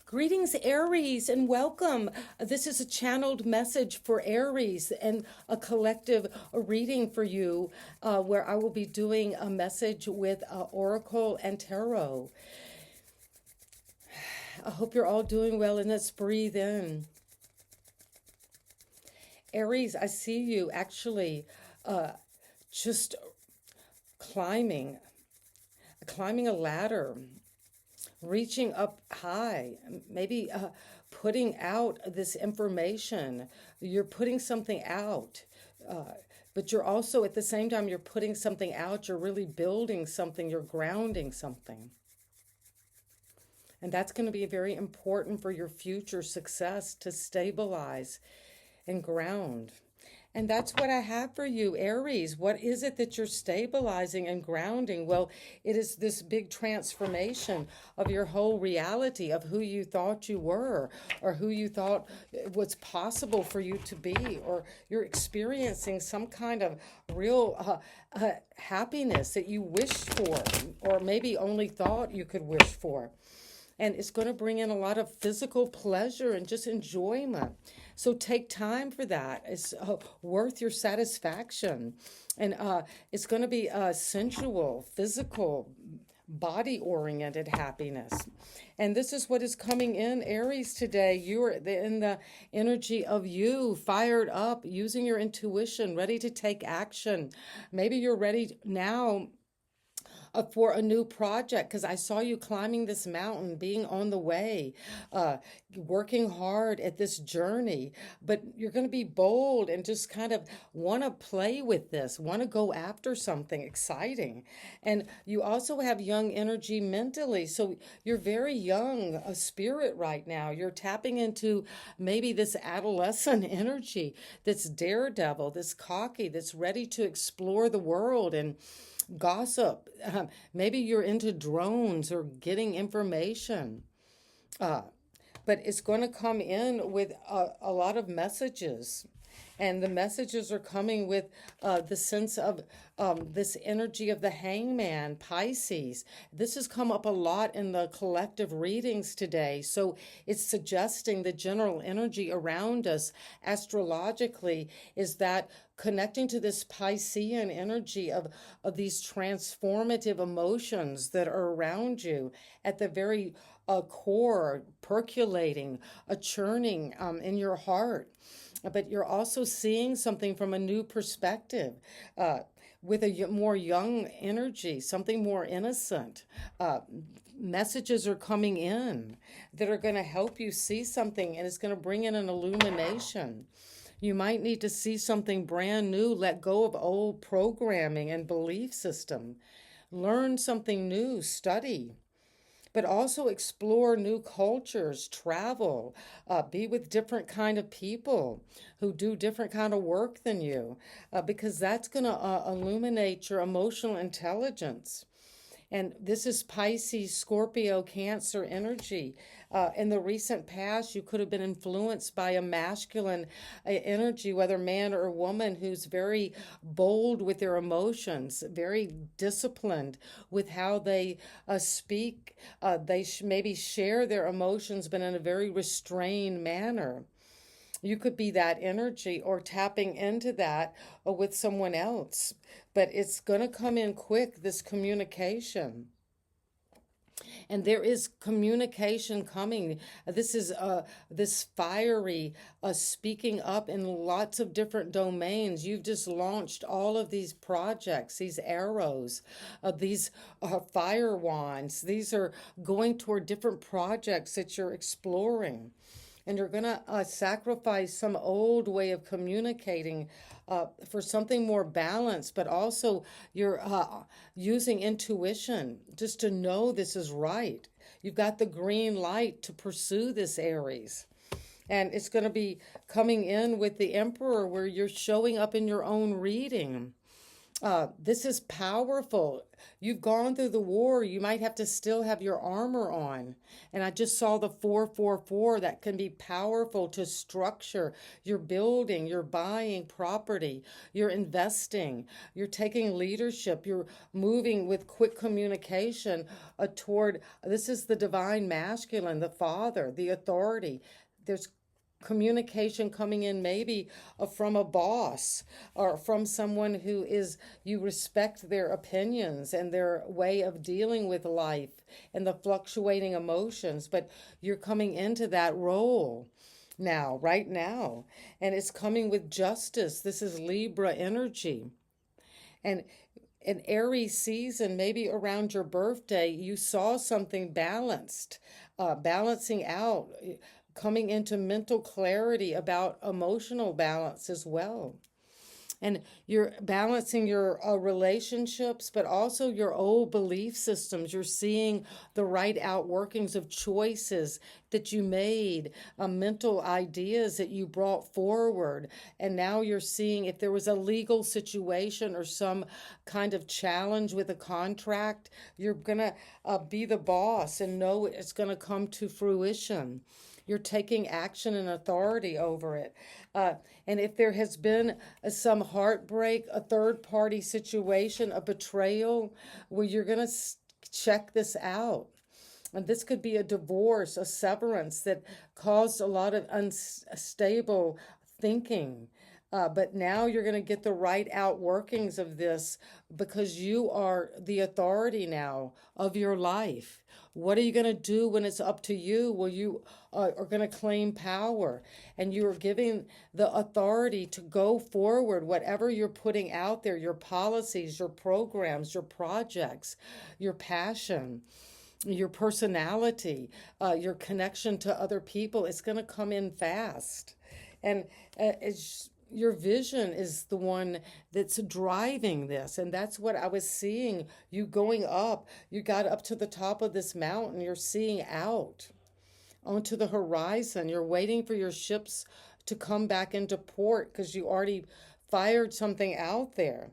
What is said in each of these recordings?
Greetings, Aries, and welcome. This is a channeled message for Aries and a collective reading for you where I will be doing a message with Oracle and Tarot. I hope you're all doing well, and let's breathe in. Aries, I see you actually just climbing a ladder, reaching up high, maybe putting out this information. You're putting something out, but you're also, at the same time you're putting something out, you're really building something, you're grounding something. And that's going to be very important for your future success, to stabilize and ground. And that's what I have for you, Aries. What is it that you're stabilizing and grounding? Well, it is this big transformation of your whole reality, of who you thought you were, or who you thought was possible for you to be, or you're experiencing some kind of real happiness that you wished for, or maybe only thought you could wish for. And it's going to bring in a lot of physical pleasure and just enjoyment. So take time for that. It's worth your satisfaction. And it's going to be sensual, physical, body-oriented happiness. And this is what is coming in, Aries, today. You're in the energy of you, fired up, using your intuition, ready to take action. Maybe you're ready now for a new project, because I saw you climbing this mountain, being on the way, working hard at this journey. But you're going to be bold and just kind of want to play with this, want to go after something exciting. And you also have young energy mentally. So you're very young, a spirit right now. You're tapping into maybe this adolescent energy that's daredevil, this cocky, that's ready to explore the world and gossip. Maybe you're into drones or getting information. But it's going to come in with a lot of messages. And the messages are coming with the sense of this energy of the hangman, Pisces. This has come up a lot in the collective readings today. So it's suggesting the general energy around us astrologically is that connecting to this Piscean energy of these transformative emotions that are around you at the very core, percolating, a churning in your heart. But you're also seeing something from a new perspective, with a more young energy, something more innocent. Messages are coming in that are going to help you see something, and it's going to bring in an illumination. You might need to see something brand new, let go of old programming and belief system, learn something new, study, but also explore new cultures, travel, be with different kind of people who do different kind of work than you, because that's going to illuminate your emotional intelligence. And this is Pisces, Scorpio, Cancer energy. In the recent past, you could have been influenced by a masculine energy, whether man or woman, who's very bold with their emotions, very disciplined with how they speak. They maybe share their emotions, but in a very restrained manner. You could be that energy or tapping into that with someone else. But it's going to come in quick, this communication. And there is communication coming. This is this fiery speaking up in lots of different domains. You've just launched all of these projects, these arrows, these fire wands. These are going toward different projects that you're exploring. And you're going to sacrifice some old way of communicating for something more balanced, but also you're using intuition just to know this is right. You've got the green light to pursue this, Aries. And it's going to be coming in with the Emperor, where you're showing up in your own reading. This is powerful. You've gone through the war. You might have to still have your armor on. And I just saw the 444 that can be powerful to structure. You're building, you're buying property, you're investing, you're taking leadership, you're moving with quick communication toward this is the divine masculine, the father, the authority. There's communication coming in maybe from a boss or from someone who is you respect their opinions and their way of dealing with life and the fluctuating emotions, but you're coming into that role now, right now, and it's coming with justice. This is Libra energy. And an Aries season, maybe around your birthday, you saw something balanced, balancing out, coming into mental clarity about emotional balance as well. And you're balancing your relationships, but also your old belief systems. You're seeing the right outworkings of choices that you made, mental ideas that you brought forward. And now you're seeing if there was a legal situation or some kind of challenge with a contract, you're going to be the boss and know it's going to come to fruition. You're taking action and authority over it. And if there has been some heartbreak, a third party situation, a betrayal, well, you're going to check this out. And this could be a divorce, a severance that caused a lot of unstable thinking. But now you're going to get the right outworkings of this because you are the authority now of your life. What are you going to do when it's up to you? Well, you are going to claim power and you are giving the authority to go forward, whatever you're putting out there, your policies, your programs, your projects, your passion, your personality, your connection to other people. It's going to come in fast. And your vision is the one that's driving this. And that's what I was seeing. You going up, you got up to the top of this mountain, you're seeing out onto the horizon. You're waiting for your ships to come back into port because you already fired something out there.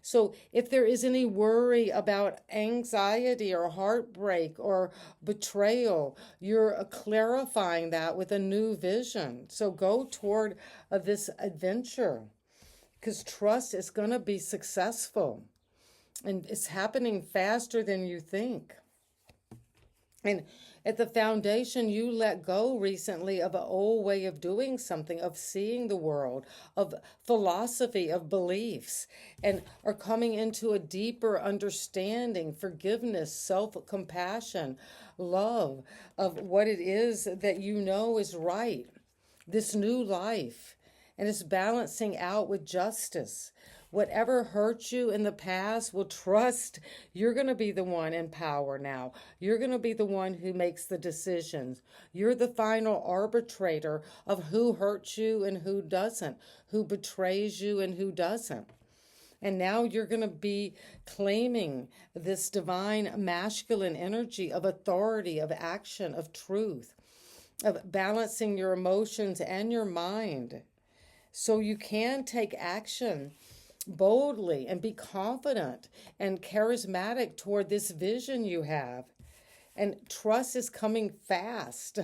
So if there is any worry about anxiety or heartbreak or betrayal, you're clarifying that with a new vision. So go toward this adventure because trust is going to be successful and it's happening faster than you think. And at the foundation, you let go recently of an old way of doing something, of seeing the world, of philosophy, of beliefs, and are coming into a deeper understanding, forgiveness, self-compassion, love of what it is that you know is right. This new life, and it's balancing out with justice. Whatever hurt you in the past, will trust you're going to be the one in power now. You're going to be the one who makes the decisions. You're the final arbitrator of who hurts you and who doesn't, who betrays you and who doesn't. And now you're going to be claiming this divine masculine energy of authority, of action, of truth, of balancing your emotions and your mind. So you can take action boldly and be confident and charismatic toward this vision you have. And trust is coming fast.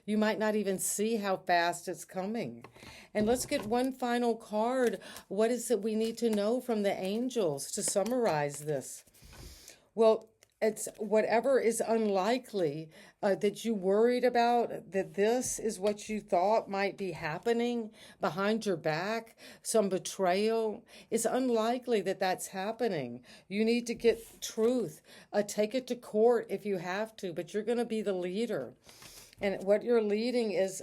You might not even see how fast it's coming. And let's get one final card. What is it we need to know from the angels to summarize this? Well, it's whatever is unlikely that you worried about, that this is what you thought might be happening behind your back, some betrayal. It's unlikely that that's happening. You need to get truth. Take it to court if you have to, but you're going to be the leader. And what you're leading is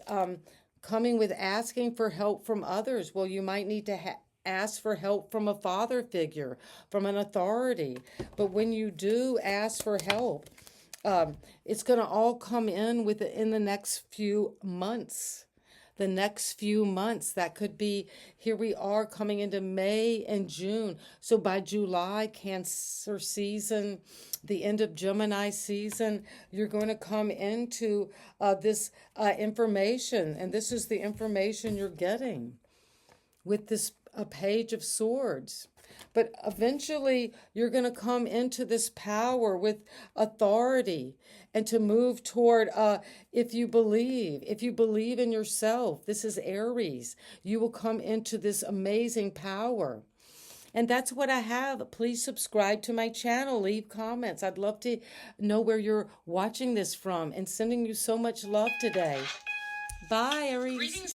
coming with asking for help from others. Well, you might need to ask for help from a father figure, from an authority. But when you do ask for help, it's going to all come in within the next few months. The next few months, that could be, here we are coming into May and June. So by July, Cancer season, the end of Gemini season, you're going to come into this information. And this is the information you're getting with this Page of Swords. But eventually, you're going to come into this power with authority and to move toward, if you believe in yourself, this is Aries, you will come into this amazing power. And that's what I have. Please subscribe to my channel. Leave comments. I'd love to know where you're watching this from and sending you so much love today. Bye, Aries.